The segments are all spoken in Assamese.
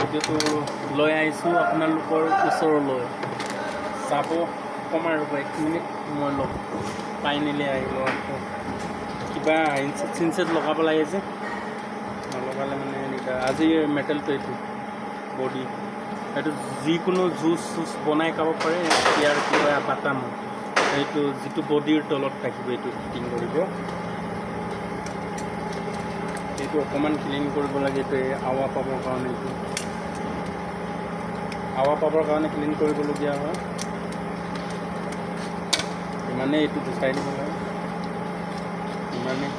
ভিডিঅ'টো লৈ আহিছোঁ আপোনালোকৰ ওচৰলৈ চাব কমাৰ ৰ'ব 1 মিনিট মই ফাইনেলি আহিলোঁ আকৌ কিবা ইনচেট লগাব লাগে যে নলগালে মানে এনেকুৱা আজি মেটেলটো এইটো বডি এইটো যিকোনো জুচ বনাই খাব পাৰে ইয়াৰ কিবা বাটাম এইটো যিটো বডিৰ তলত থাকিব এইটো ফিটিং কৰিব এইটো অকণমান ক্লিন কৰিব লাগে এইটো আৱা পাবৰ কাৰণে এইটো আৱা পাবৰ কাৰণে ক্লিন কৰিবলগীয়া হয় ইমানেই এইটো গুচাই দিব লাগে ইমানেই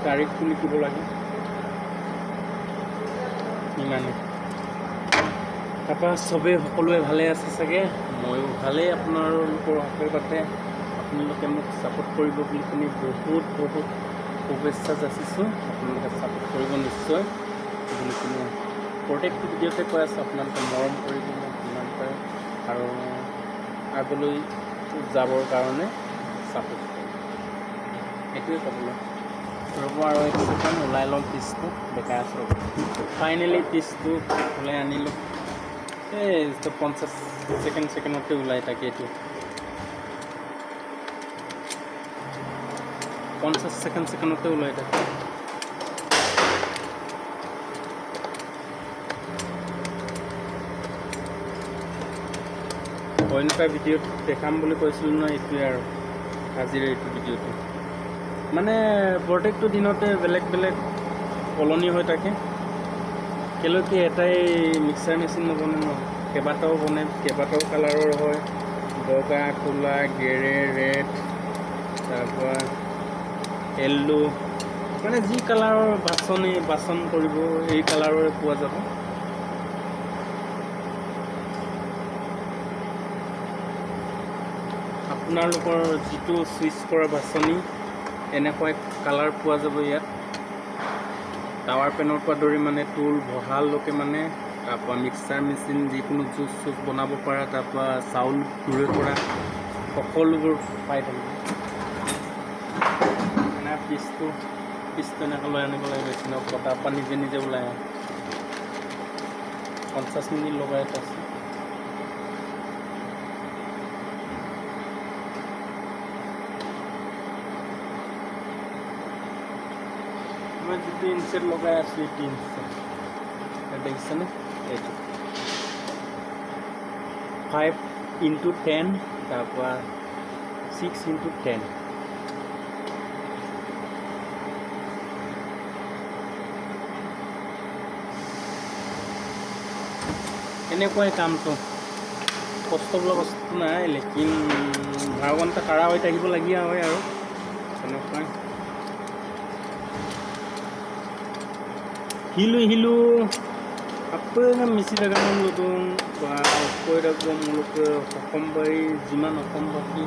তাৰিখটো লিখিব লাগে ইমানেই তাৰপৰা চবেই সকলোৱে ভালে আছে চাগে ময়ো ভালেই আপোনালোকৰ আশীৰ্বাদে আপোনালোকে মোক ছাপোৰ্ট কৰিব বুলি শুনি বহুত শুভেচ্ছা যাচিছোঁ আপোনালোকে ছাপোৰ্ট কৰিব নিশ্চয় বুলি শুনি প্ৰত্যেকটো ভিডিঅ'তে কৈ আছোঁ আপোনালোকে মৰম কৰিব মোক যিমান পাৰে আৰু আগলৈ যাবৰ কাৰণে ছাপোৰ্ট কৰিব এইটোৱে ক'বলৈ ৰ'ব আৰু এইটো দোকান ওলাই ল'ম পিচটো দেখাই আছোঁ ৰ'ব ফাইনেলি পিচটো ওলাই আনিলোঁ এই 50 ছেকেণ্ডতে ওলাই থাকে এইটো 50 ছেকেণ্ডতে ওলাই থাকে অন্যটা ভিডিঅ'ত দেখাম বুলি কৈছিলোঁ ন এইটোৱে আৰু আজিৰ এইটো ভিডিঅ'টো মানে প্ৰত্যেকটো দিনতে বেলেগ বেলেগ সলনি হৈ থাকে কেলৈ কি এটাই মিক্সাৰ মেচিন নবনে ন কেইবাটাও বনে কেইবাটাও কালাৰৰ হয় বগা ক'লা গেৰে ৰেড তাৰপৰা য়েল্লো মানে যি কালাৰৰ বাচন কৰিব এই কালাৰৰে পোৱা যাব আপোনালোকৰ যিটো চুইচ কৰা বাছনি এনেকুৱা কালাৰ পোৱা যাব ইয়াত টাৱাৰ পেনৰ পৰা ধৰি মানে টুল ভঁৰাললৈকে মানে তাৰপৰা মিক্সাৰ মেচিন যিকোনো জুচ বনাব পৰা তাৰপৰা চাউল গুড়ি কৰা সকলোবোৰ পাই থাকিব মানে পিচটো এনেকৈ লৈ আনিব লাগিব মেচিনৰ পৰা তাৰপৰা নিজে ওলাই আহে 50 মিনিট লগাই আছে মই যিটো ইনচেট লগাই আছোঁ এইটো ইনচেট দেখিছেনে এইটো 5x10 তাৰপৰা 6x10 এনেকুৱাই কামটো কষ্ট বোলা বস্তু নাই লেকিন 12 ঘণ্টা কাঢ়া হৈ থাকিব লগীয়া হয় আৰু তেনেকুৱাই hilu apa yang misi dagang mulutong koi dagang muluk hokombari jiman hokombaki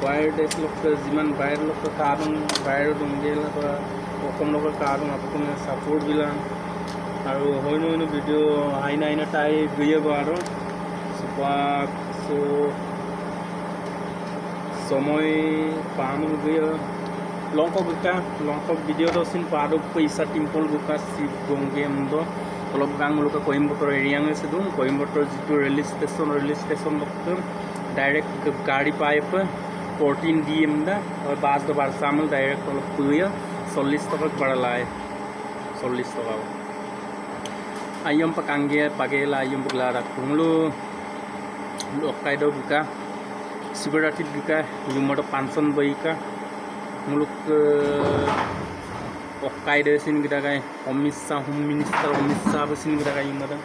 bayar des lok jiman bayar lok karung bayar donggel apa hokom lok karung apa pun support bilang aru hoino video aina tai gaya baro sepak so somoy panu gaya longkok video dosin padu paisa timpol buka si gonggem do kalau gang muluka Coimbatore area nge sedung Coimbatore jitu release station dokter direct ke gari pipe 14 dm da aur bas do bar samul direct kalau puya 40 taka bada lai 40 taka ayam pakangge pagela ayam bugla rakunglu lokai do buka sibarati buka yumodo panson baika muluk okai deh sini kita kayak home minister sini kita kayak gimana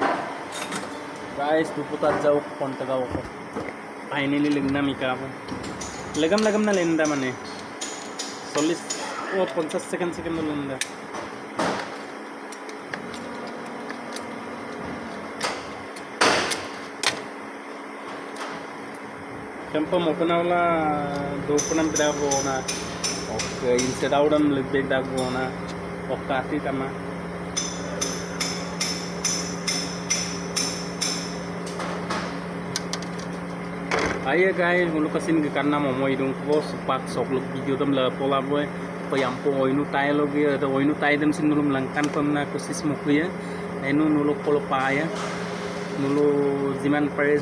guys duputat jauh kontak kau finally legna mika apa legam na lenda mana 50 second lenda tempo mau kenal lah 26 berapa na oke instead awdan lebih dagu na okati tama Ayo guys, mulu kasin ke karena mau idung kos pak sok lu video tam la pola boy yampo oinu tai logi oinu tai dem sin nulum langkan pemna kosis mokuya enu nulo polo paya nulo jiman pare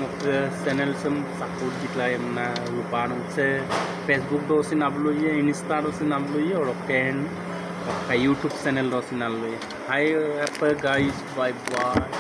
mok channel sem support dikla emna lupa nong se Facebook do sin upload ye Insta do sin upload ye और ken YouTube channel do sin upload ye hi guys bye bye